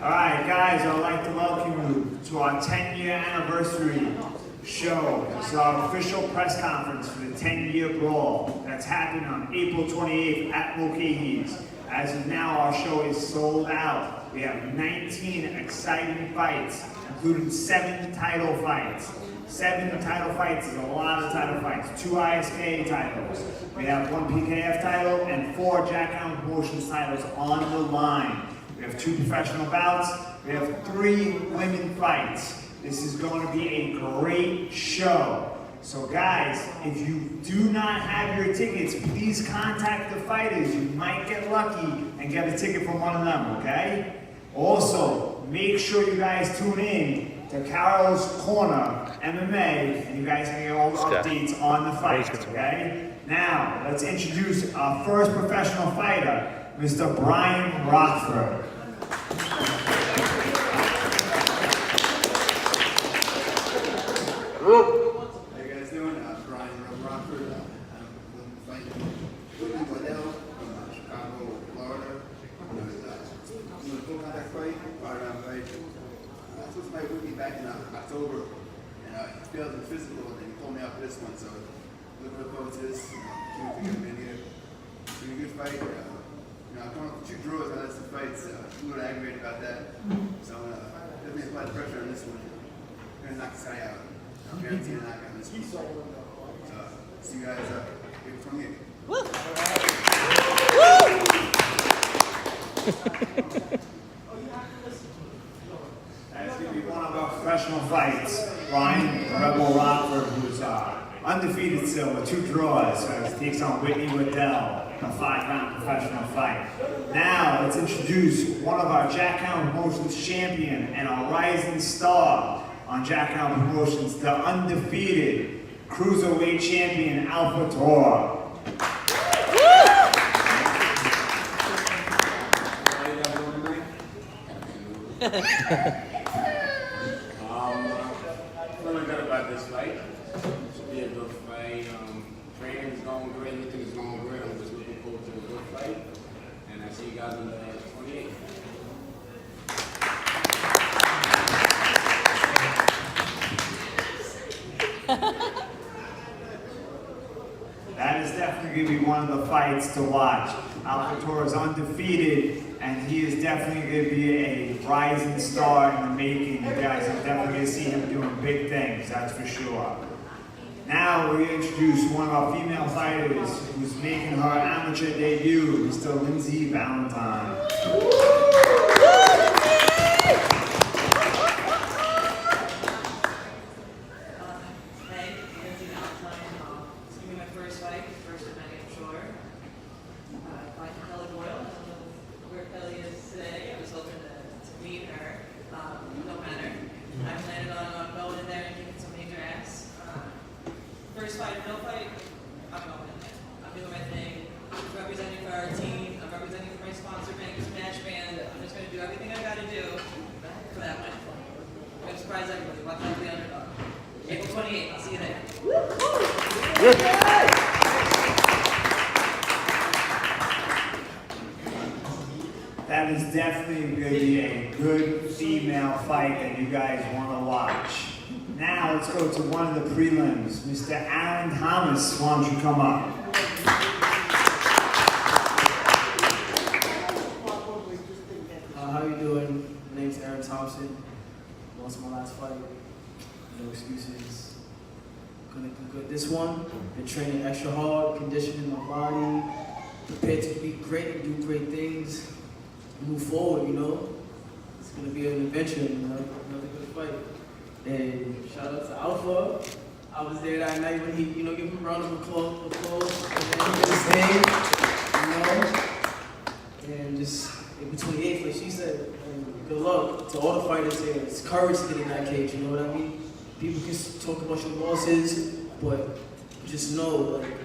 All right, guys, I'd like to welcome you to our 10-year anniversary show. This is our official press conference for the 10-year Brawl that's happening on April 28th at Mulcahy's. As of now, our show is sold out. We have 19 exciting fights, including 7 title fights. 7 title fights is a lot of title fights. 2 ISKA titles. We have 1 PKF title and 4 Jack Allen Promotions titles on the line. We have 2 professional bouts. We have 3 women fights. This is going to be a great show. So guys, if you do not have your tickets, please contact the fighters. You might get lucky and get a ticket from one of them, okay? Also, make sure you guys tune in to Carol's Corner MMA, and you guys can get all the updates on the fights, okay? Now, let's introduce our first professional fighter, Mr. Brian Rockford. How you guys doing? Brian Rockford. I'm fighting William Waddell from Chicago, Florida. It was a full contact fight, fight-around fight. I was supposed to fight Whitney back in October, and he failed in the physical, and he pulled me out for this one. So looking forward to this. Can't think of here. It's been a good fight. I'm coming up with 2 draws out of some fights. I'm a little aggravated about that. So I'm definitely apply the pressure on this one. I'm gonna knock this guy out. I'm guaranteed to knock out this one. So see you guys April 28th. Woo! That's going to be one of our professional fights. Brian Rebel Rockford, who's undefeated still with 2 draws, so he takes on Whitney Waddell, a 5-round professional fight. Now, let's introduce one of our Jack Allen Promotions champion and a rising star on Jack Allen Promotions, the undefeated cruiserweight champion, Alpha Tor. Feeling good about this fight. Should be a good fight. Training is going great. Everything is going great. I'm just looking forward to a good fight. And I see you guys on the 28th. That is definitely going to be one of the fights to watch. Alpha Tor is undefeated, and he is definitely going to be a rising star in the making. You guys are definitely going to see him doing big things, that's for sure. Now we're going to introduce one of our female fighters who's making her amateur debut, Mr. Lindsay Valentine. First fight, no fight, I'm going in there. I'm doing my thing. I'm representing for our team. I'm representing for my sponsor bank, Smash Band. I'm just going to do everything I got to do for that win. I'm going to surprise everybody. Watch out for the underdog. April 28th. I'll see you there. That is definitely going to be a good female fight that you guys want to watch. Now let's go to one of the prelims. Mr. Aaron Thomas, why don't you come up? How you doing? My name's Aaron Thompson. Lost my last fight. No excuses. Gonna do good. This one, been training extra hard, conditioning my body, prepared to be great and do great things, move forward, you know. It's gonna be an adventure, you know, another good fight. And shout out to Alpha. I was there that night when he, you know, give him a round of applause, and then he did his thing, you know. And just April 28th, like she said, and good luck to all the fighters here. It's courage to get in that cage, you know what I mean? People can talk about your losses, but just know, like,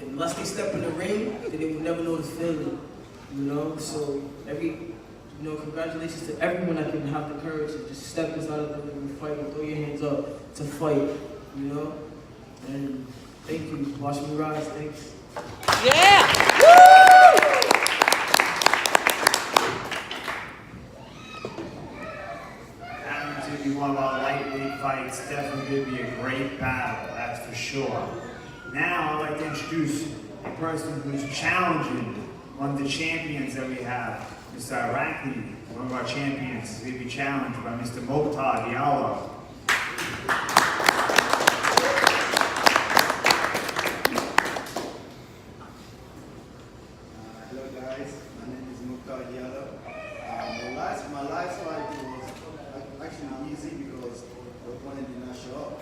unless they step in the ring, then they will never know the feeling, you know? So congratulations to everyone that can have the courage to just step inside of the ring and fight and throw your hands up to fight, you know? And thank you. Watch me rise. Thanks. Yeah! Woo! fight's definitely going to be a great battle, that's for sure. Now I'd like to introduce a person who's challenging one of the champions that we have, Mr. Irakli, one of our champions. He's going to be challenged by Mr. Mokhtar Diallo. Hello guys, my name is Mokhtar Diallo. My last fight was actually easy because the opponent did not show up.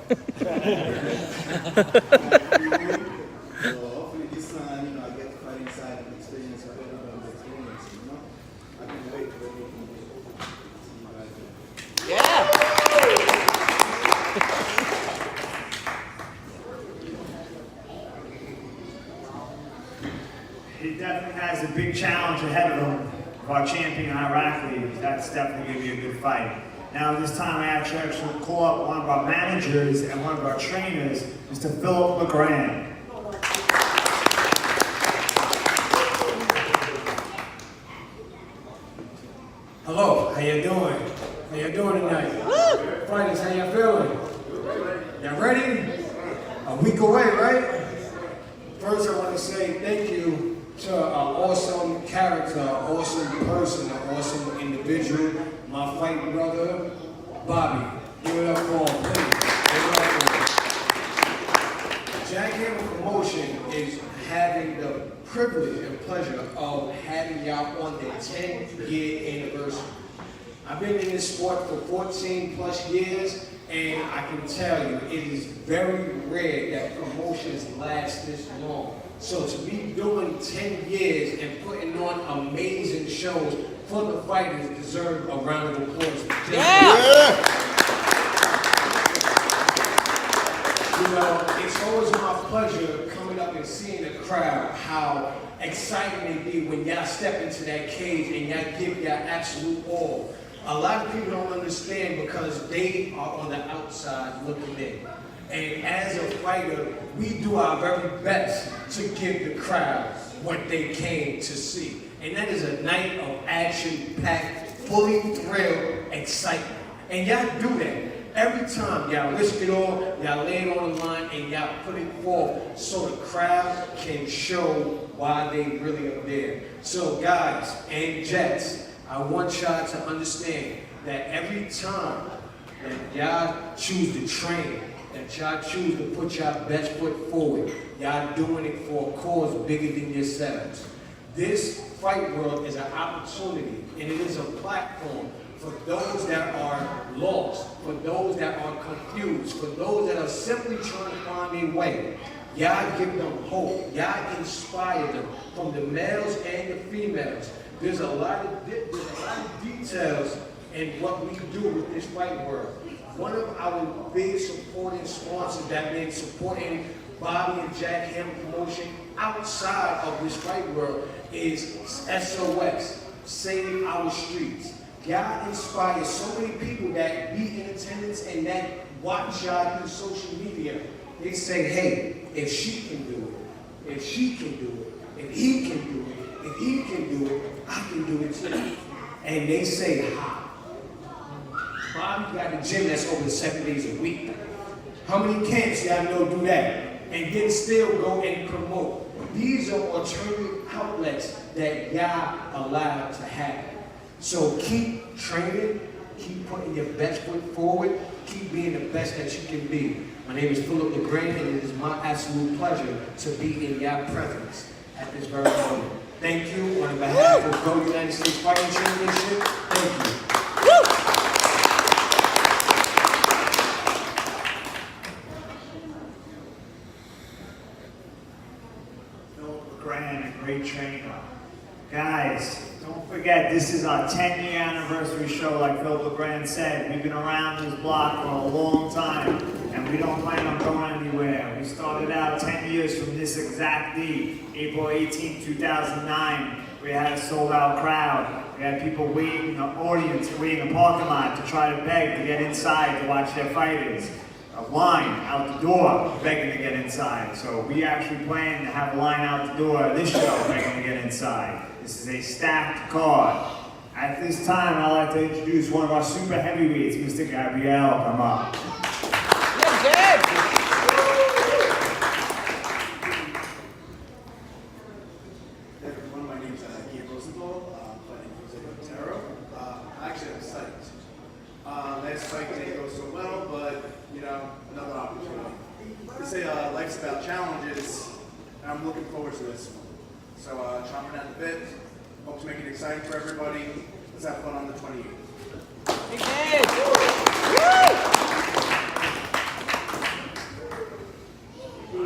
So hopefully this time, I get to fight inside and experience what everyone's experiencing, I can wait for what we can do. See you guys there. He definitely has a big challenge ahead of him, of our champion Irakli. That's definitely going to be a good fight. Now this time I actually call up one of our managers and one of our trainers, Mr. Philip LeGrand. Hello, how you doing? How you doing tonight? Fighters, how you feeling? Y'all ready? A week away, right? First, I want to say thank you to an awesome character, an awesome person, an awesome individual, my fight brother, Bobby. Give it up for him, please. Give it up for him. Jackhammer Promotion is having the privilege and pleasure of having y'all on their 10-year anniversary. I've been in this sport for 14 plus years, and I can tell you, it is very rare that promotions last this long. So to be doing 10 years and putting on amazing shows for the fighters deserve a round of applause. You know, it's always my pleasure coming up and seeing the crowd, how excited they be when y'all step into that cage and y'all give y'all absolute all. A lot of people don't understand because they are on the outside looking in. And as a fighter, we do our very best to give the crowd what they came to see. And that is a night of action-packed, fully thrilled excitement. And y'all do that. Every time y'all risk it all, y'all lay it on the line, and y'all put it forth so the crowd can show why they really are there. So guys and Jets, I want y'all to understand that every time that y'all choose to train, that y'all choose to put y'all best foot forward, y'all doing it for a cause bigger than yourselves. This fight world is an opportunity, and it is a platform for those that are lost, for those that are confused, for those that are simply trying to find their way. Y'all give them hope. Y'all inspire them, from the males and the females. There's a lot of details in what we do with this fight world. One of our big supporting sponsors that been supporting Bobby and Jackhammer Promotion outside of this fight world is SOS, Save Our Streets. Y'all inspire so many people that be in attendance and that watch y'all through social media. They say, hey, if she can do it, if she can do it, if he can do it, if he can do it, I can do it too. And they say, how? Bobby got a gym that's open 7 days a week. How many camps y'all know do that? And then still go and promote. These are alternative outlets that y'all allowed to happen. So keep training, keep putting your best foot forward, keep being the best that you can be. My name is Philip LeGrand, and it is my absolute pleasure to be in your presence at this very moment. Thank you on behalf of Go United States Fighting Championship. Thank you. Philip LeGrand, a great trainer. Guys, don't forget, this is our 10-year anniversary show, like Phil LeGrand said. We've been around this block for a long time, and we don't plan on going anywhere. We started out 10 years from this exact date, April 18, 2009. We had a sold-out crowd. We had people waiting in the audience, waiting in the parking lot to try to beg to get inside to watch their fighters. A line out the door begging to get inside. So we actually plan to have a line out the door this show begging to get inside. This is a stacked card. At this time, I'd like to introduce one of our super heavyweights, Mr. Gabriel. Come up. fights about challenges, and I'm looking forward to this one. So chomping at the bit, hope to make it exciting for everybody. Let's have fun on the 28th.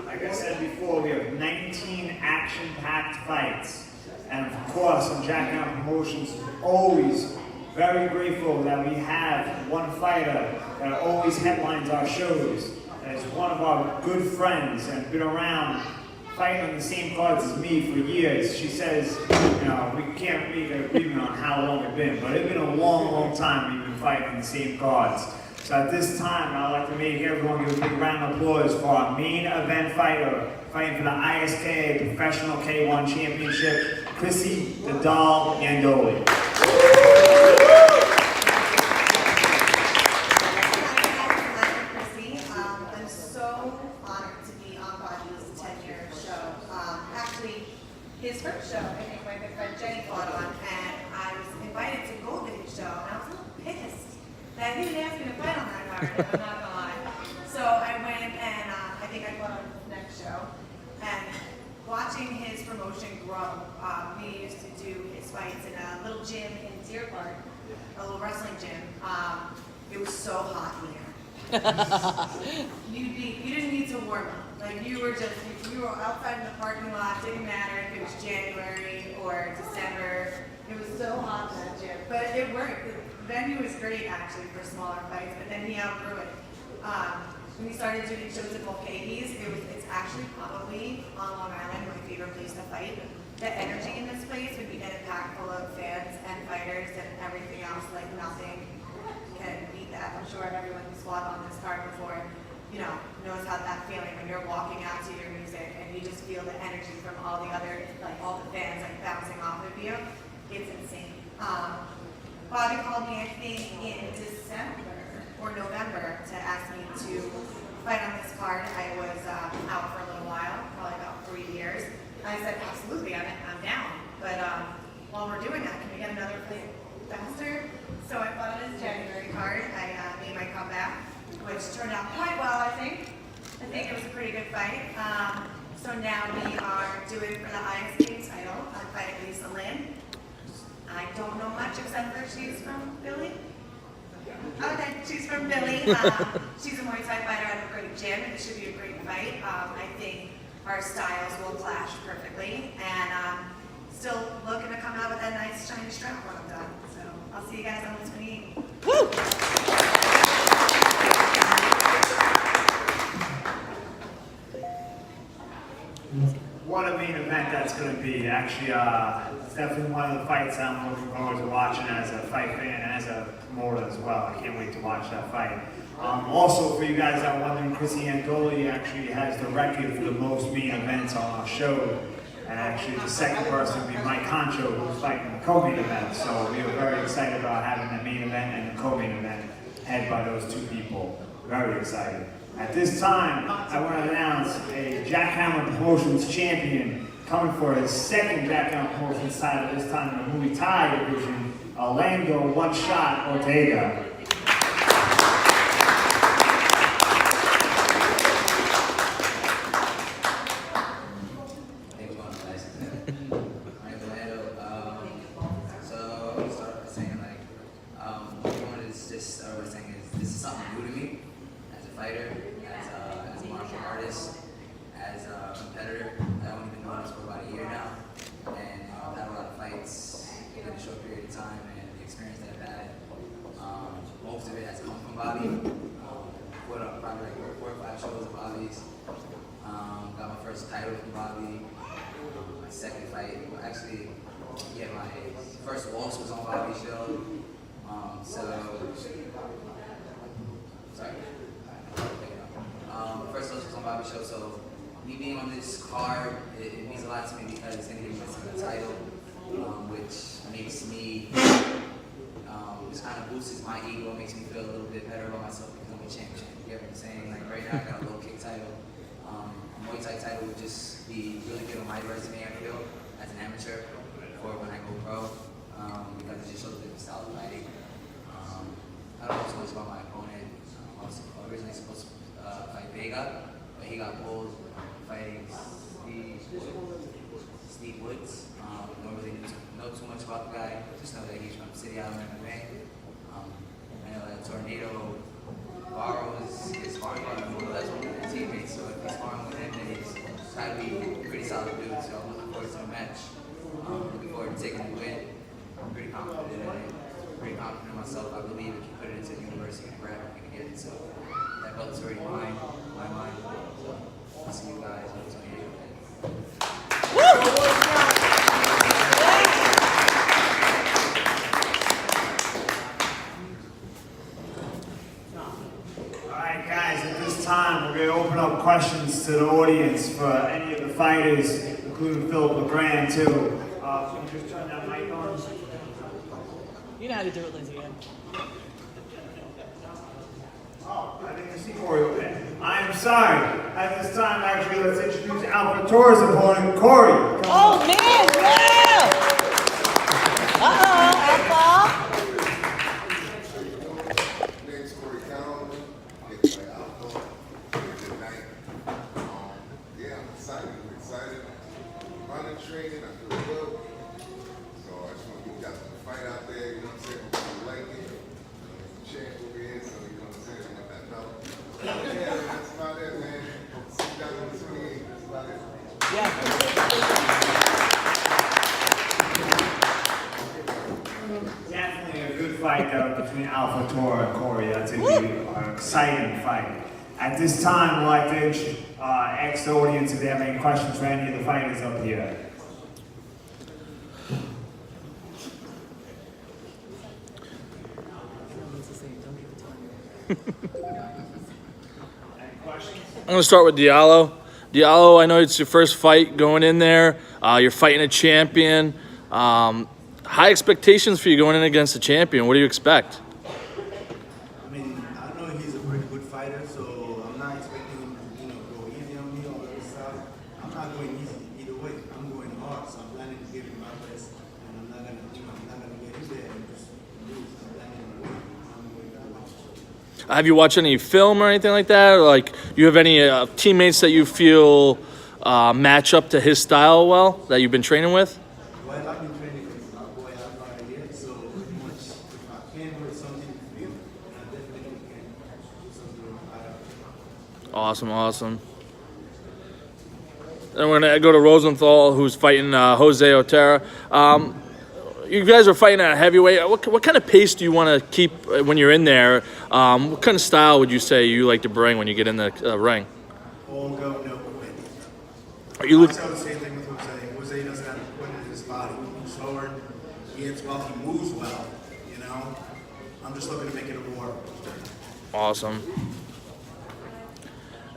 Like I said before, we have 19 action-packed fights. And of course, on Jack Down Promotions, always very grateful that we have one fighter that always headlines our shows. That is one of our good friends and been around fighting on the same cards as me for years. She says, you know, we can't make an agreement on how long it's been, but it's been a long, long time we've been fighting the same cards. So at this time, I'd like to make everyone give a big round of applause for our main event fighter, fighting for the ISK Professional K1 Championship, Chrissy the Doll Yandoli. I'm so honored to be on Bobby's 10-year show. Actually, his first show, I think my good friend Jenny fought on, and I was invited to go to his show, and I was a little pissed that he didn't ask me to fight on that card, I'm not gonna lie. So I went and I think I fought on his next show, and watching his promotion grow, we used to do his fights in a little gym in Deer Park, a little wrestling gym. It was so hot in there. You didn't need to warm up. Like you were outside in the parking lot. Didn't matter if it was January or December. It was so hot in that gym, but it worked. The venue was great actually for smaller fights, but then he outgrew it. When we started doing shows at Mulcahy's, it's actually probably on Long Island my favorite place to fight. The energy in this place would be packed full of fans and fighters and everything else. Like nothing can beat that. I'm sure everyone who's fought on this card before, you know, knows how that feeling when you're walking out to your music and you just feel the energy from all the other, like all the fans like bouncing off of you. It's insane. Bobby called me, I think, in December or November to ask me to fight on this card. I was out for a little while, probably about 3 years. I said, absolutely, I'm down. But while we're doing that, can we get another fight faster? So I fought on his January card. I made my comeback, which turned out quite well, I think. I think it was a pretty good fight. So now we are doing for the ISK title. I'm fighting Lisa Lynn. I don't know much except for she's from Philly. Okay, she's from Philly. She's a Muay Thai fighter at a great gym. It should be a great fight. I think our styles will clash perfectly. And still looking to come out with that nice shiny strap when I'm done. So I'll see you guys on the 28th. Woo! What a main event that's going to be. Actually, it's definitely one of the fights I'm looking forward to watching as a fight fan and as a promoter as well. I can't wait to watch that fight. Also, for you guys that are wondering, Chrissy Andoli actually has the record for the most main events on our show. And actually, the second person would be Mike Concho, who's fighting the co-main event. So we are very excited about having the main event and the co-main event headed by those two people. Very excited. At this time, I want to announce a Jack Hammer Promotions champion coming for his second Jack Hammer Promotions title, this time in the Muay Thai division, Orlando One Shot Ortega. Most of it has come from Bobby. Put up probably like 4 or 5 shows of Bobby's. Got my first title from Bobby. My second fight, well, actually, yeah, my first loss was on Bobby's show. First loss was on Bobby's show, so me being on this card, it means a lot to me because it's going to give me the title, which makes me. Just kind of boosts my ego, makes me feel a little bit better about myself because I'm a champion. You get what I'm saying? Like right now I got a low kick title. A Muay Thai title would just be really good on my resume, I feel, as an amateur for when I go pro, because it just shows a different style of fighting. I don't know so much about my opponent. I was originally supposed to fight Vega, but he got pulled. guy. Just know that he's from City Island, MMA. I know that Tornado borrows his sparring partner, that's one of his teammates. So if he's sparring with him, then he's trying to be a pretty solid dude. So I'm looking forward to the match. Looking forward to taking the win. I'm pretty confident in it. Pretty confident in myself. I believe if you put it into the university and grab it, you can get it. So that belt's already mine, my mind. So I'll see you guys on the 28th. Alright guys, at this time we're going to open up questions to the audience for any of the fighters, including Philip LeGrand too. Can you just turn that mic on? You know how to do it, Lindsay. Oh, I didn't see Corey over there. I'm sorry. At this time, actually, let's introduce Alpha Taurus opponent, Corey. Oh man, yeah! Alpha! Name's Corey Cowell. Get my Alpha. Good night. Yeah, I'm excited. Running, training, I feel good. So I just want to get you guys to fight out there, you know what I'm saying? If you like it. Champ over here, so you know what I'm saying? With that belt. Yeah, that's about it, man. See you guys on the 28th. That's about it. Definitely a good fight though between Alpha Taurus and Corey. That's going to be an exciting fight. At this time, we'd like to ask the audience if they have any questions for any of the fighters up here. I'm going to start with Diallo. Diallo, I know it's your first fight going in there. You're fighting a champion. High expectations for you going in against a champion. What do you expect? I mean, I know he's a pretty good fighter, so I'm not expecting him to, go easy on me or other stuff. I'm not going easy either way. I'm going hard, so I'm planning to give him my best, and I'm not gonna get in there and just lose. I'm planning to win. I'm going that way. Have you watched any film or anything like that? Or like, you have any teammates that you feel match up to his style well that you've been training with? Well, I've been training with my boy out here, so pretty much if I can do something with him, then I definitely can do something with him. Awesome. Then we're going to go to Rosenthal, who's fighting Jose Otero. You guys are fighting at heavyweight. What kind of pace do you want to keep when you're in there? What kind of style would you say you like to bring when you get in the ring? All go, no quit. Are you I tell the same thing with Jose. Jose doesn't have to quit in his body. He's slower, he hits well, he moves well, I'm just looking to make it a war. Awesome.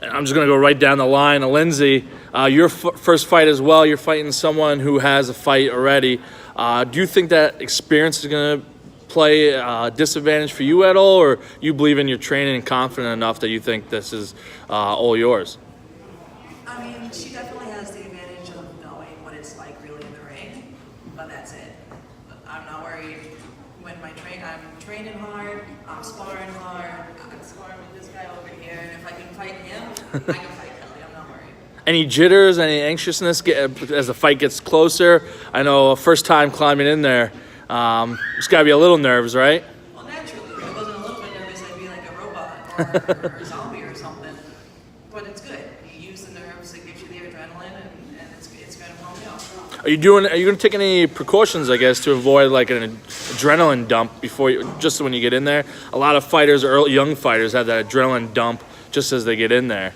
And I'm just going to go right down the line. Lindsay, your first fight as well. You're fighting someone who has a fight already. Do you think that experience is going to play a disadvantage for you at all, or you believe in your training and confident enough that you think this is all yours? I mean, she definitely has the advantage of knowing what it's like really in the ring, but that's it. I'm not worried when I'm training hard, I'm sparring hard, I'm sparring with this guy over here, and if I can fight him, I can fight Kelly, I'm not worried. Any jitters, any anxiousness as the fight gets closer? I know first time climbing in there, it's got to be a little nerves, right? Well, naturally, if I wasn't a little bit nervous, I'd be like a robot or a zombie or something. But it's good. You use the nerves, it gives you the adrenaline, and it's going to pump you up. Are you going to take any precautions, I guess, to avoid like an adrenaline dump just when you get in there? A lot of fighters, young fighters, have that adrenaline dump just as they get in there.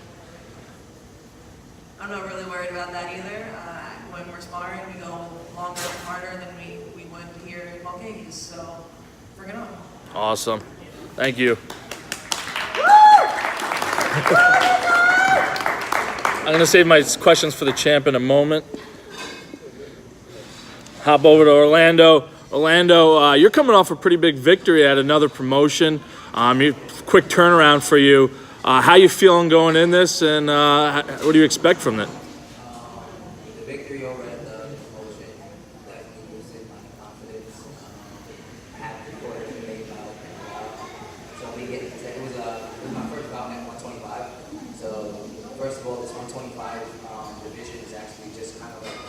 I'm not really worried about that either. When we're sparring, we go longer and harder than we would here in Mulcahy's, so bring it on. Awesome. Thank you. I'm going to save my questions for the champ in a moment. Hop over to Orlando. Orlando, you're coming off a pretty big victory at another promotion. Quick turnaround for you. How you feeling going in this, and what do you expect from it? The victory over at the promotion definitely boosted my confidence. I had recorded a debate bout. So it was my first bout at 125. So first of all, this 125 division is actually just kind of like,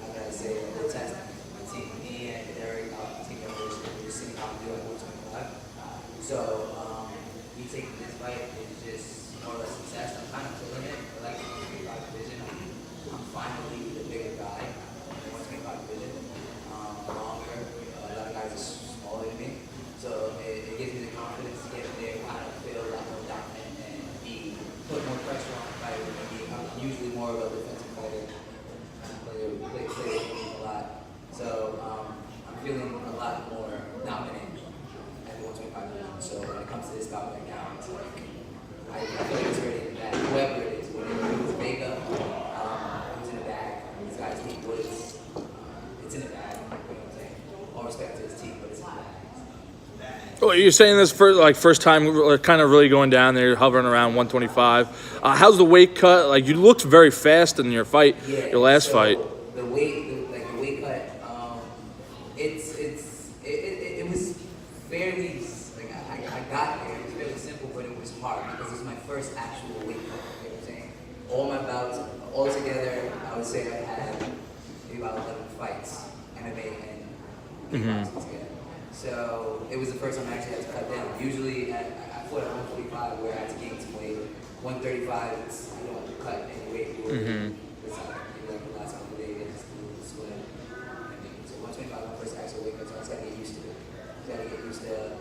how can I say, a test. Me and lot more dominant at the 125 pounds. So when it comes to this bout right now, it's like I feel like it's already in the bag. Whoever it is, whether it was Vega, who's in the bag. These guys keep Woods. It's in the bag. You know what I'm saying? All respect to his team, but it's in the bag. Well, you're saying this first time, kind of really going down there, hovering around 125. How's the weight cut? Like, you looked very fast in your fight, your last fight. The weight cut, it was fairly, like I got there. It was fairly simple, but it was hard because it was my first actual weight cut. You know what I'm saying? All my bouts, all together, I would say I had maybe about 11 fights, MMA and kickboxing together. So it was the first time I actually had to cut down. Usually I fought at 145 where I had to gain some weight. 135, you don't cut any weight. It's like the last couple of days, sweat. So 125 my first actual weight cut, so I just gotta get used to it. Gotta get used to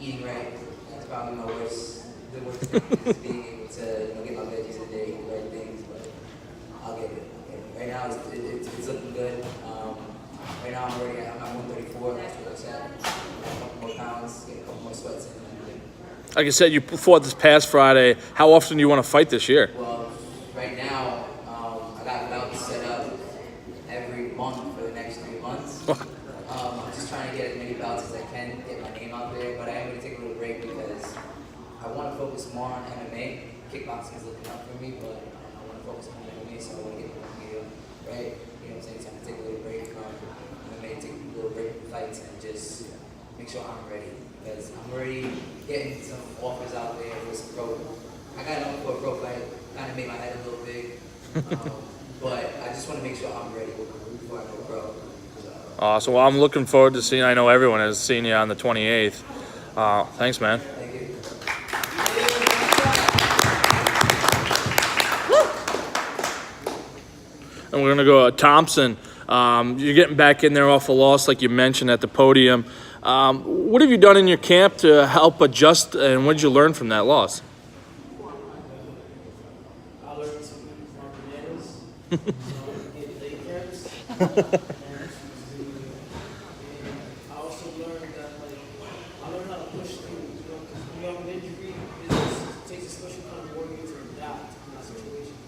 eating right. That's probably the worst thing is being able to get my veggies in there, eat the right things, but I'll get it. Right now it's looking good. Right now I'm at 134, that's what I said. A couple more pounds, get a couple more sweats in. Like I said, you fought this past Friday. How often do you want to fight this year? Well, right now, I got bouts set up every month for the next 3 months. I'm just trying to get as many bouts as I can, get my name out there, but I am going to take a little break because I want to focus more on MMA. Kickboxing is looking up for me, but I want to focus on MMA, so I want to get my name right. You know what I'm saying? So I'm going to take a little break from MMA, take a little break from fights, and just make sure I'm ready. Because I'm already getting some offers out there for some pro. I got an offer for a pro fight, kind of made my head a little big. But I just want to make sure I'm ready before I go pro. Awesome. Well, I'm looking forward to seeing, I know everyone has seen you on the 28th. Thanks, man. Thank you. And we're going to go Thompson. You're getting back in there off a loss, like you mentioned at the podium. What have you done in your camp to help adjust, and what did you learn from that loss? I learned some from bananas. Get late camps. I also learned that I learned how to push through. Because when you have an injury, it takes a special kind of warrior to adapt in that situation.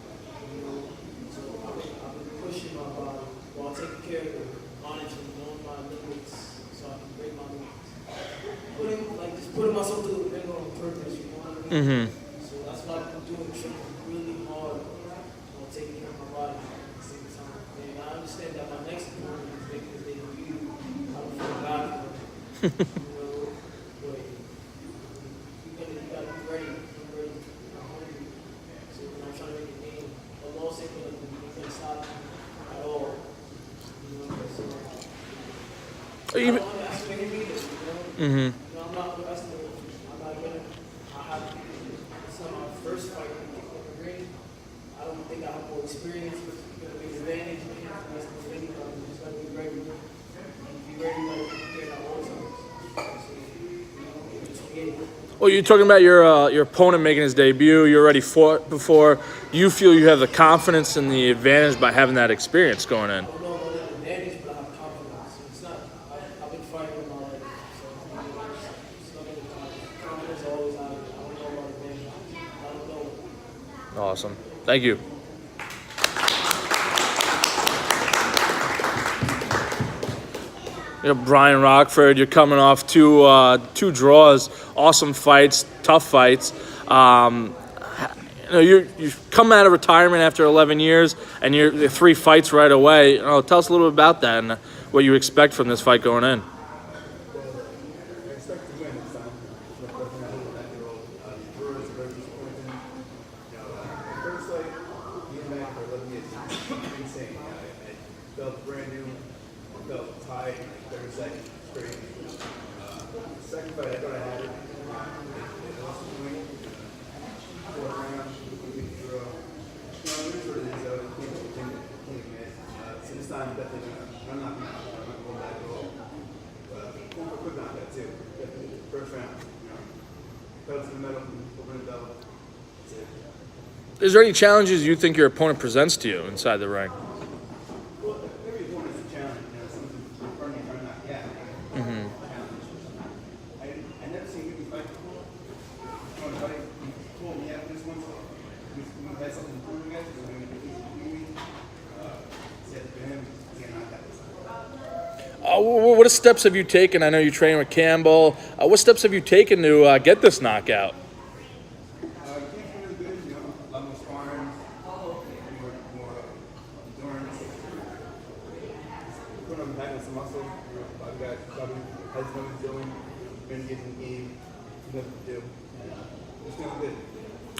So I've been pushing my body while taking care of it, monitoring, knowing my limits, so I can break my limits. Just putting myself through the ringer on purpose, you know what I mean? So that's what I've been doing, training really hard, taking care of my body at the same time. And I understand that my next opponent is making his debut. I don't feel bad for him. But you gotta be ready. I'm ready. I'm hungry. So when I'm trying to make a game, a loss ain't gonna stop me at all. You know, so I don't underestimate him either, you know? I'm not underestimating him. I'm not gonna, it's not my first fight in the ring. I don't think I have more experience, but it's gonna be an advantage. I'm just gonna be ready. And be ready to prepare at all times. Well, you're talking about your opponent making his debut. You already fought before. You feel you have the confidence and the advantage by having that experience going in. I don't know about that advantage, but I have confidence. It's not, I've been fighting with my life. So it's not gonna confidence always out. I don't know about advantage. I don't know. Awesome. Thank you. Brian Rockford, you're coming off two draws, awesome fights, tough fights. You've come out of retirement after 11 years, and you're 3 fights right away. Tell us a little bit about that and what you expect from this fight going in. I expect to win this time. Brewers are very disappointing. The first fight, being back for 11 years, insane. I felt brand new. I felt tied 30 seconds straight. The second fight, I thought I had it. It lost the point. 4th round, we draw. It is what it is, though. It can't miss. So this time, definitely, I'm not going back at all. But quick on that too. Definitely. First round, pedal to the metal, open the belt. That's it. Is there any challenges you think your opponent presents to you inside the ring? Well, every opponent's a challenge. Something you're not. Yeah. I never seen you fight before. You want to fight? You told me after this one, we had something to prove against. Said to him, he's gonna knock that this time. What steps have you taken? I know you train with Campbell. What steps have you taken to get this knockout? He's really good, you know, a lot more sparring, more endurance. Put him back on some muscle. You know, I've got probably has what he's doing, been getting the game, nothing to do. It's feeling good.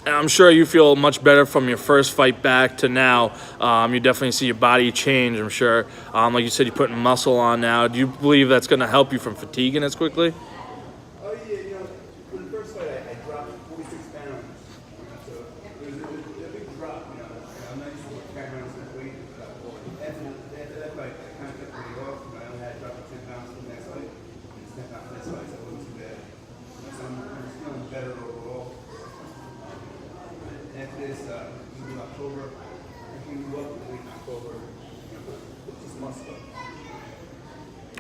And I'm sure you feel much better from your first fight back to now. You definitely see your body change, I'm sure. Like you said, you're putting muscle on now. Do you believe that's going to help you from fatiguing as quickly? Oh yeah, you know, for the first fight I dropped 46 pounds. So it was a big drop, you know. I'm not used to carrying around so much weight. After that fight, I kind of took pretty off. I only had to drop 10 pounds for the next fight. It's 10 pounds for this fight, so it wasn't too bad. So I'm just feeling better overall. After this, in October, I can move up to late October. You know, put this muscle up.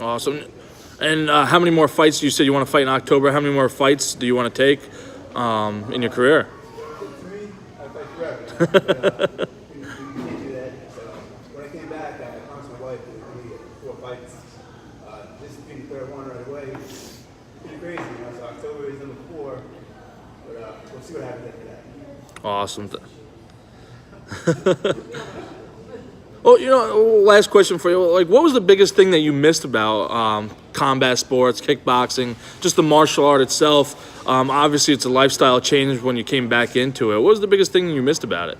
Awesome. And how many more fights? You said you want to fight in October. How many more fights do you want to take in your career? To me, I fight forever. You can't do that. So when I came back, I promised my wife that we get 4 fights. This would be the third one right away. It's pretty crazy, you know. So October is number 4, but we'll see what happens after that. Awesome. Well, you know, last question for you. Like, what was the biggest thing that you missed about combat sports, kickboxing, just the martial art itself? Obviously, it's a lifestyle change when you came back into it. What was the biggest thing you missed about it?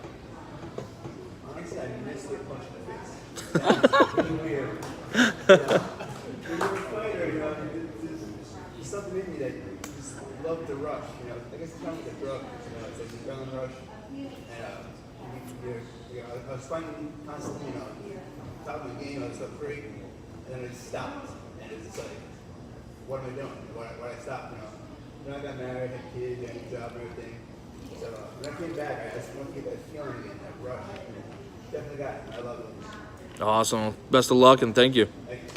Honestly, I missed it punch in the face. It's really weird. When you're a fighter, you know, there's something in me that you just love to rush. You know, I guess it's kind of like a drug. You know, it's like the adrenaline rush. And I was fighting constantly, you know, top of the game, I was up great, and then it stopped. And it's just like, what am I doing? Why I stopped, you know? Then I got married, had kids, had a job and everything. So when I came back, I just want to get that feeling again, that rush. Definitely got it. I love it. Awesome. Best of luck and thank you. Thank you.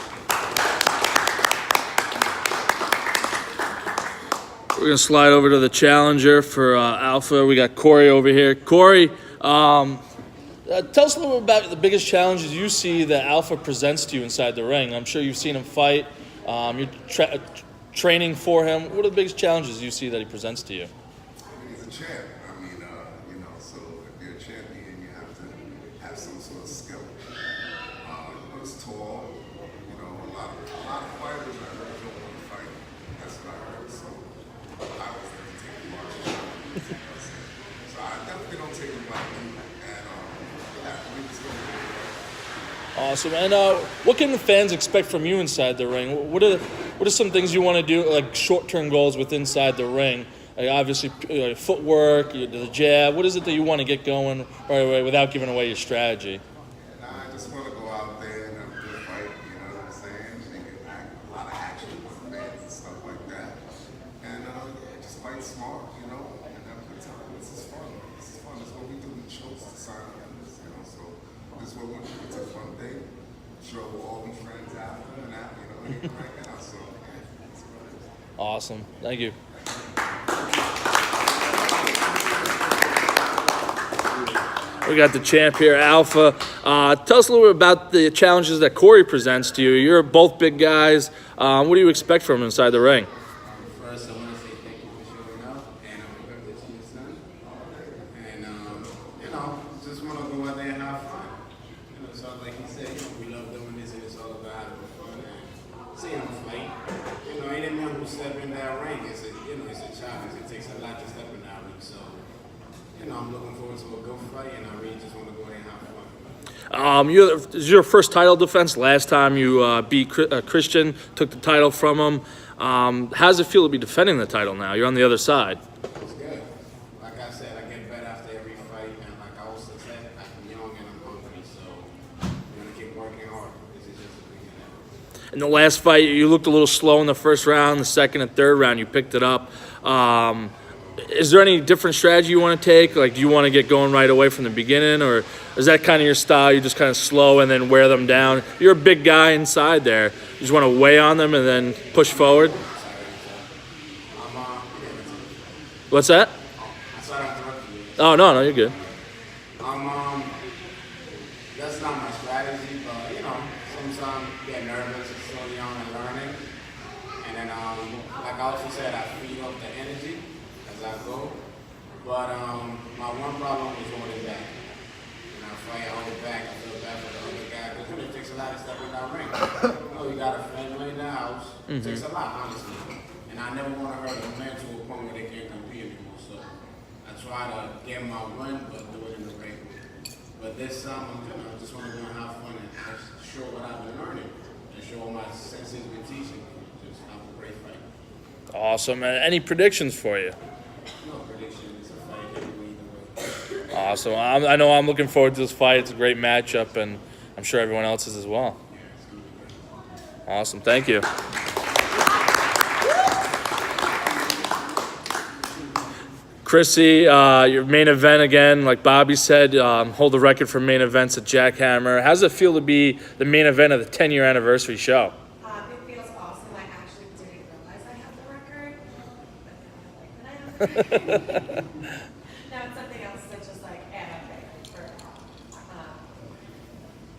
We're going to slide over to the challenger for Alpha. We got Corey over here. Corey, tell us a little bit about the biggest challenges you see that Alpha presents to you inside the ring. I'm sure you've seen him fight. You're training for him. What are the biggest challenges you see that he presents to you? I mean, he's a champ. I mean, you know, so if you're a champion, you have to have some sort of skill. He's tall. You know, a lot of fighters I heard don't want to fight. That's what I heard. So I was there to take him on. So I definitely don't take him lightly. And yeah, we just go. Awesome. And what can the fans expect from you inside the ring? What are some things you want to do, like short-term goals with inside the ring? Like obviously, footwork, the jab. What is it that you want to get going right away without giving away your strategy? And I just want to go out there and have a good fight, you know what I'm saying? And get a lot of action with fans and stuff like that. And just fight smart, you know, and have a good time. This is fun. This is fun. This is what we do. We chose to sign up for this, you know. So this is what we do. It's a fun thing. Sure, we'll all be friends after and after, you know, right now. So yeah, it's what it is. Awesome. Thank you. We got the champ here, Alpha. Tell us a little bit about the challenges that Corey presents to you. You're both big guys. What do you expect from him inside the ring? First, I want to say thank you for showing up, and I'm happy to see your son. And you know, just want to go out there and have fun. You know, so like he said, we love doing this, and it's all about having fun and seeing him fight. You know, anyone who step in that ring, it's a challenge. It takes a lot to step in that ring. So, you know, I'm looking forward to a good fight, and I really just want to go there and have fun. This is your first title defense. Last time you beat Christian, took the title from him. How does it feel to be defending the title now? You're on the other side. It's good. Like I said, I get better after every fight, and like I also said, I'm young and I'm hungry, so I'm gonna keep working hard. This is just the beginning. In the last fight, you looked a little slow in the first round. The second and third round, you picked it up. Is there any different strategy you want to take? Like, do you want to get going right away from the beginning, or is that kind of your style? You just kind of slow and then wear them down. You're a big guy inside there. You just want to weigh on them and then push forward. What's that? Oh no, you're good. That's not my strategy, but sometimes you get nervous and slow down and learning. And then, like I also said, I feed off the energy as I go. But my one problem was holding back. When I fight, I hold back. I feel bad for the other guy because it takes a lot of stuff in that ring. You got a family in the house. It takes a lot, honestly. And I never want to hurt a man to a point where they can't compete anymore. So I try to get my win, but do it in the right way. But this time, I just want to go and have fun and show what I've been learning and show what my senses been teaching. Just have a great fight. Awesome. And any predictions for you? No prediction. It's a fight. It can go either way. Awesome. I know I'm looking forward to this fight. It's a great matchup, and I'm sure everyone else is as well. Yeah, it's going to be great. Awesome. Thank you. Chrissy, your main event again, like Bobby said, hold the record for main events at Jackhammer. How does it feel to be the main event of the 10-year anniversary show? It feels awesome. I actually didn't realize I have the record, but I like that I have it. Now it's something else to just like add up there for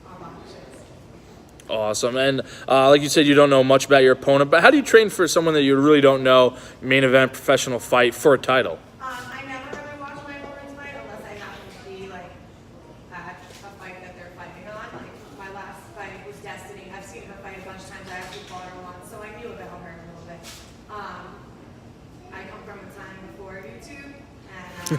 our shows. Awesome. And like you said, you don't know much about your opponent, but how do you train for someone that you really don't know, main event, professional fight for a title? I never really watch my opponent's fight unless I happen to be like at a fight that they're fighting on. Like my last fight was Destiny. I've seen her fight a bunch of times. I actually fought her once, so I knew about her a little bit. I come from a time before YouTube, and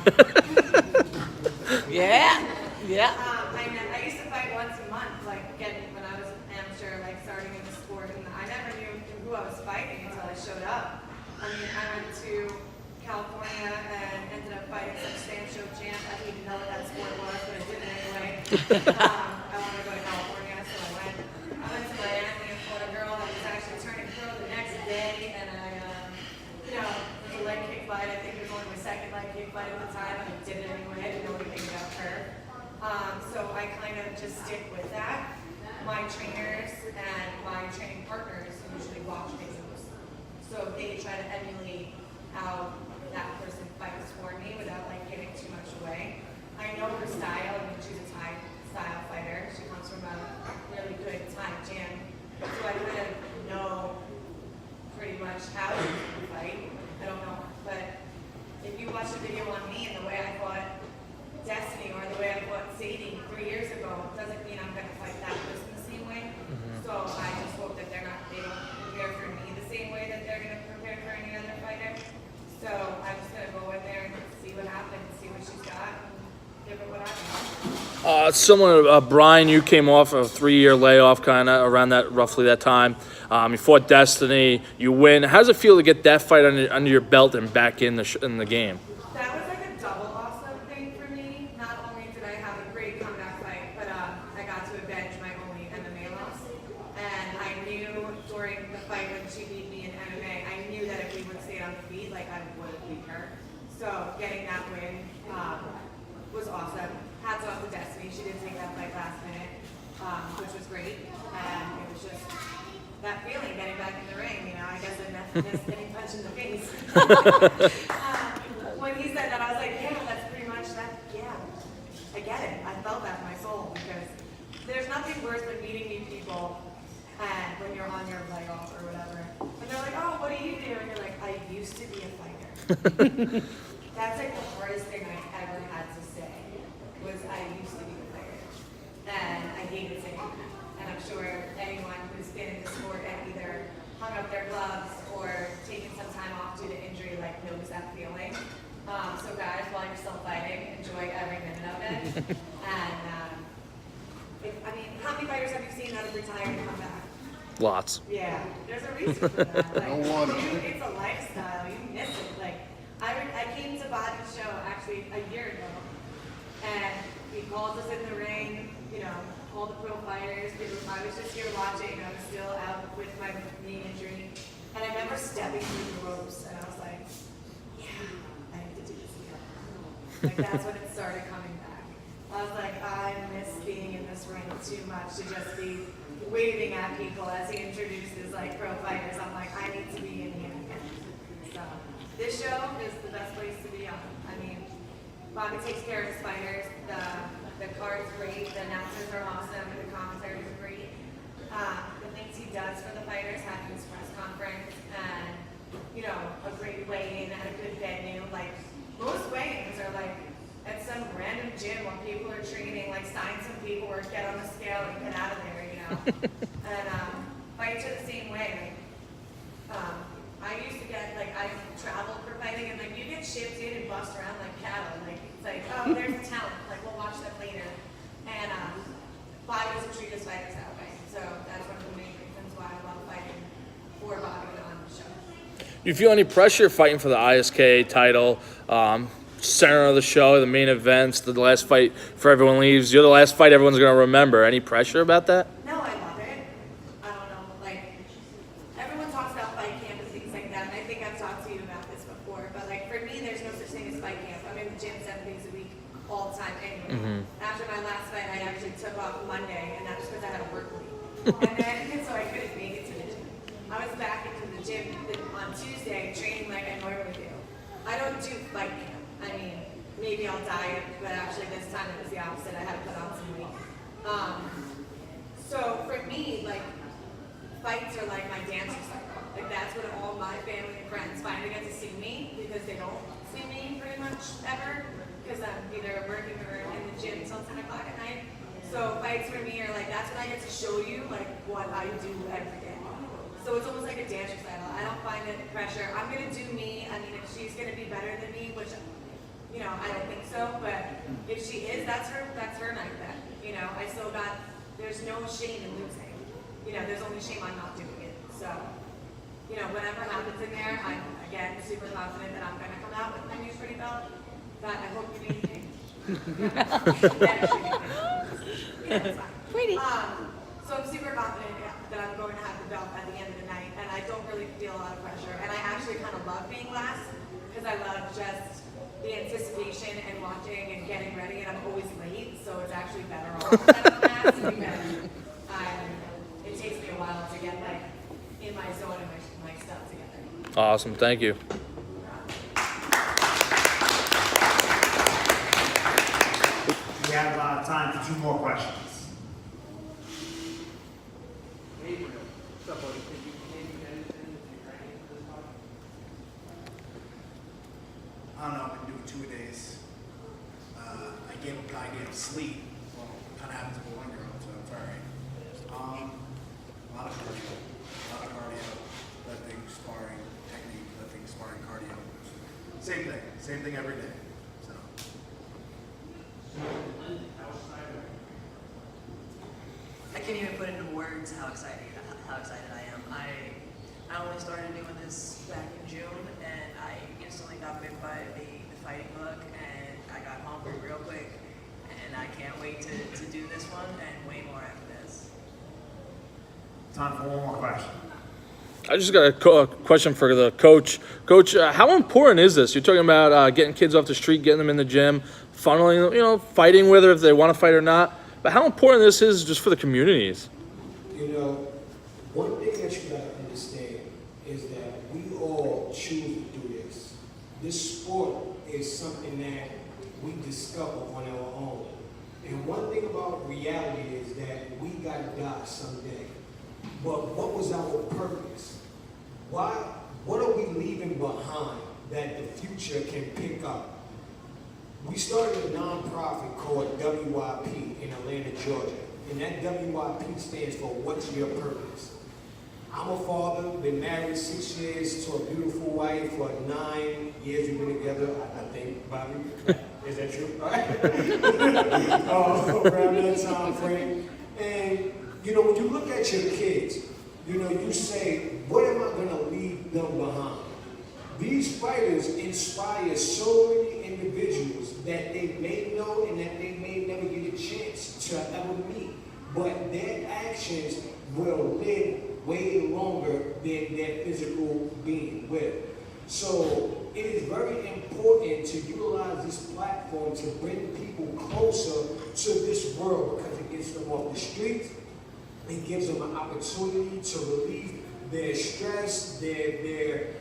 Yeah. I used to fight once a month, like when I was an amateur, like starting in the sport, and I never knew who I was fighting until I showed up. I mean, I went to California and ended up fighting some stand show champ. I didn't even know what that sport was, but I did it anyway. I wanted to go to California, so I went. I went to Miami and fought a girl that was actually turning pro the next day, and it was a leg kick fight. I think it was only my second leg kick fight at the time, and I did it anyway. I didn't know anything about her. So I kind of just stick with that. My trainers and my training partners usually watch videos, so they try to emulate how that person fights for me without like giving too much away. I know her style. I mean, she's a Thai style fighter. She comes from a really good Thai gym, so I kind of know pretty much how to fight. I don't know, but if you watch a video on me and the way I fought Destiny or the way I fought Sadie 3 years ago, doesn't mean I'm going to fight that person the same way. So I just hope that they don't prepare for me the same way that they're going to prepare for any other fighter. So I'm just going to go in there and see what happens, see what she's got, and give her what I got. Similar to Brian, you came off a 3-year layoff kind of around roughly that time. You fought Destiny, you win. How does it feel to get that fight under your belt and back in the game? That was like a double awesome thing for me. Not only did I have a great comeback fight, but I got to avenge my only MMA loss. And I knew during the fight when she beat me in MMA, I knew that if we would stay on the feet, like I would have beat her. So getting that win was awesome. Hats off to Destiny. She did take that fight last minute, which was great. And it was just that feeling, getting back in the ring. I guess I missed getting punched in the face. When he said that, I was like, yeah, that's pretty much that. Yeah, I get it. I felt that in my soul because there's nothing worse than meeting new people and when you're on your layoff or whatever. And they're like, oh, what do you do? And you're like, I used to be a fighter. That's like the hardest thing I ever had to say was I used to be a fighter. And I hated saying that. And I'm sure anyone who's been in the sport and either hung up their gloves or taken some time off due to injury like knows that feeling. So guys, while you're still fighting, enjoy every minute of it. And how many fighters have you seen that have retired and come back? Lots. Yeah, there's a reason for that. Like, No wonder. it's a lifestyle. You miss it. Like I came to Bobby's show actually a year ago, and he called us in the ring. All the pro fighters. I was just here watching. I was still out with my knee injury, and I remember stepping through the ropes, and I was like, yeah, I Like that's when it started coming back. I was like, I miss being in this ring too much to just be waving at people as he introduces like pro fighters. I'm like, I need to be in here again. So this show is the best place to be on. I mean, Bobby takes care of his fighters. The card's great. The announcers are awesome. The commentaries are great. The things he does for the fighters, having his press conference and, you know, a great weigh-in at a good venue. Like, most weigh-ins are like at some random gym where people are training, like sign some paperwork, get on the scale and get out of there, you know. And fights are the same way. I used to get, like, I traveled for fighting and like you get shipped in and bussed around like cattle. Like, it's like, oh, there's a talent. Like, we'll watch that later. And Bobby doesn't treat his fighters that way. So that's one of the main reasons why I love fighting for Bobby on the show. Do you feel any pressure fighting for the ISK title? Center of the show, the main events, the last fight for everyone leaves. You're the last fight everyone's going to remember. Any pressure about that? No, I love it. I don't know, like, everyone talks about fight camp and things like that, and I think I've talked to you about this before, but like, for me, there's no such thing as fight camp. I'm in the gym 7 days a week, all the time anyway. After my last fight, I actually took off Monday, and that's because I had a work week. And then, so I couldn't make it to the gym. I was back into the gym on Tuesday, training like I normally do. I don't do fight camp. I mean, maybe I'll diet, but actually this time it was the opposite. I had to put on some weight. So for me, like, fights are like my dance cycle. Like, that's what all my family and friends finally get to see me, because they don't see me pretty much ever, because I'm either working or in the gym till 10 o'clock at night. So fights for me are like, that's when I get to show you like what I do every day. So it's almost like a dance recital. I don't find it pressure. I'm gonna do me. I mean, if she's gonna be better than me, which, you know, I don't think so, but if she is, that's her night then. You know, I still got, there's no shame in losing. You know, there's only shame on not doing it. So, you know, whatever happens in there, I'm, again, super confident that I'm gonna come out with my new pretty belt. That I hope you maintain. Pretty. So I'm super confident that I'm going to have the belt at the end of the night, and I don't really feel a lot of pressure. And I actually kind of love being last, because I love just the anticipation and watching and getting ready, and I'm always late, so it's actually better off that I'm last, because it takes me a while to get like in my zone and my stuff together. Awesome. Thank you. We have time for 2 more questions. I don't know, I've been doing 2 a days. I get a goddamn sleep. Well, kind of happens with 1 year old, so it's all right. A lot of cardio, lifting, sparring, technique, lifting, sparring, cardio. Same thing every day. So. I can't even put into words how excited I am. I only started doing this back in June, and I instantly got bit by the fighting bug, and I got hungry real quick, and I can't wait to do this one and way more after this. Time for 1 more question. I just got a question for the coach. Coach, how important is this? You're talking about getting kids off the street, getting them in the gym, funneling, you know, fighting whether if they want to fight or not. But how important this is just for the communities? You know, one thing that you gotta understand is that we all choose to do this. This sport is something that we discover on our own. And one thing about reality is that we gotta die someday. But what was our purpose? What are we leaving behind that the future can pick up? We started a nonprofit called WYP in Atlanta, Georgia. And that WYP stands for What's Your Purpose? I'm a father, been married 6 years to a beautiful wife for 9 years we've been together, I think, Bobby. Is that true? Around that time frame. And, you know, when you look at your kids, you know, you say, what am I going to leave them behind? These fighters inspire so many individuals that they may know and that they may never get a chance to ever meet. But their actions will live way longer than their physical being will. So it is very important to utilize this platform to bring people closer to this world because it gets them off the streets. It gives them an opportunity to relieve their stress, their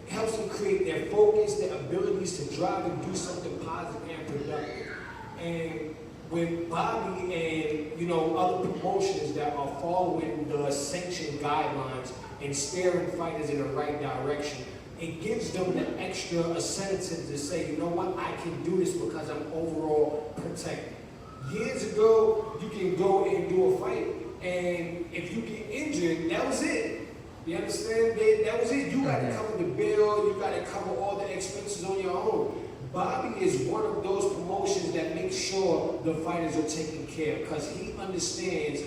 helps them create their focus, their abilities to drive and do something positive and productive. And with Bobby and other promotions that are following the sanctioned guidelines and steering fighters in the right direction, it gives them the extra incentive to say, you know what, I can do this because I'm overall protected. Years ago, you can go and do a fight, and if you get injured, that was it. You understand? That was it. You got to cover the bill. You got to cover all the expenses on your own. Bobby is one of those promotions that makes sure the fighters are taken care of because he understands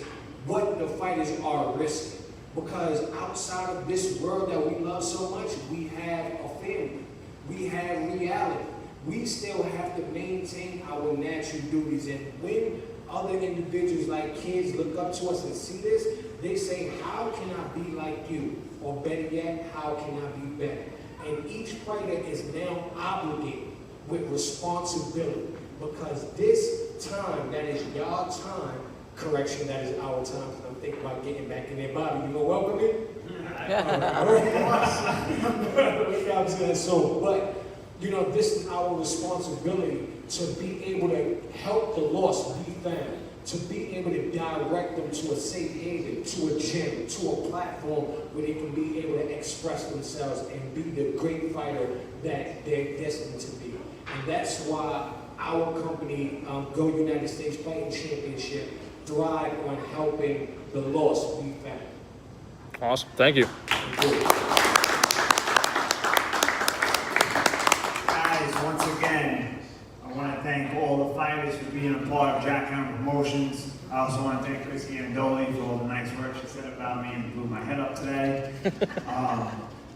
what the fighters are risking. Because outside of this world that we love so much, we have a family. We have reality. We still have to maintain our natural duties. And when other individuals like kids look up to us and see this, they say, how can I be like you? Or better yet, how can I be better? And each fighter is now obligated with responsibility because this time, that is y'all time, correction, that is our time, because I'm thinking about getting back in there. Bobby, you gonna welcome me? But this is our responsibility to be able to help the lost be found, to be able to direct them to a safe haven, to a gym, to a platform where they can be able to express themselves and be the great fighter that they're destined to be. And that's why our company, Go United States Fighting Championship, thrive on helping the lost be found. Awesome. Thank you. Guys, once again, I want to thank all the fighters for being a part of Jackhammer Promotions. I also want to thank Christy Andoli for all the nice work she said about me and blew my head up today.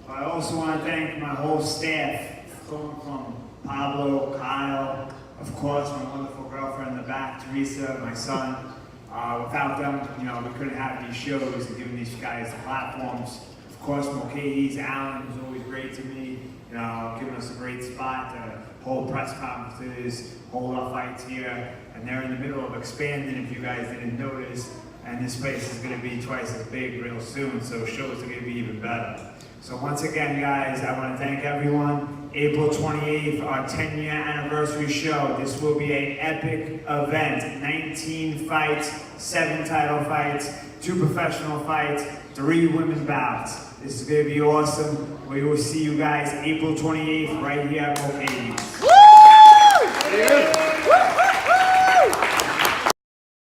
I also want to thank my whole staff, going from Pablo, Kyle, of course, my wonderful girlfriend in the back, Teresa, my son. Without them, we couldn't have these shows and giving these guys the platforms. Of course, Mulcahy's, Alan, who's always great to me, giving us a great spot to hold press conferences, hold our fights here, and they're in the middle of expanding, if you guys didn't notice, and this place is going to be twice as big real soon, so shows are going to be even better. So once again, guys, I want to thank everyone. April 28th, our 10-year anniversary show. This will be an epic event. 19 fights, 7 title fights, 2 professional fights, 3 women's bouts. This is going to be awesome. We will see you guys April 28th right here at Mulcahy's. Woo!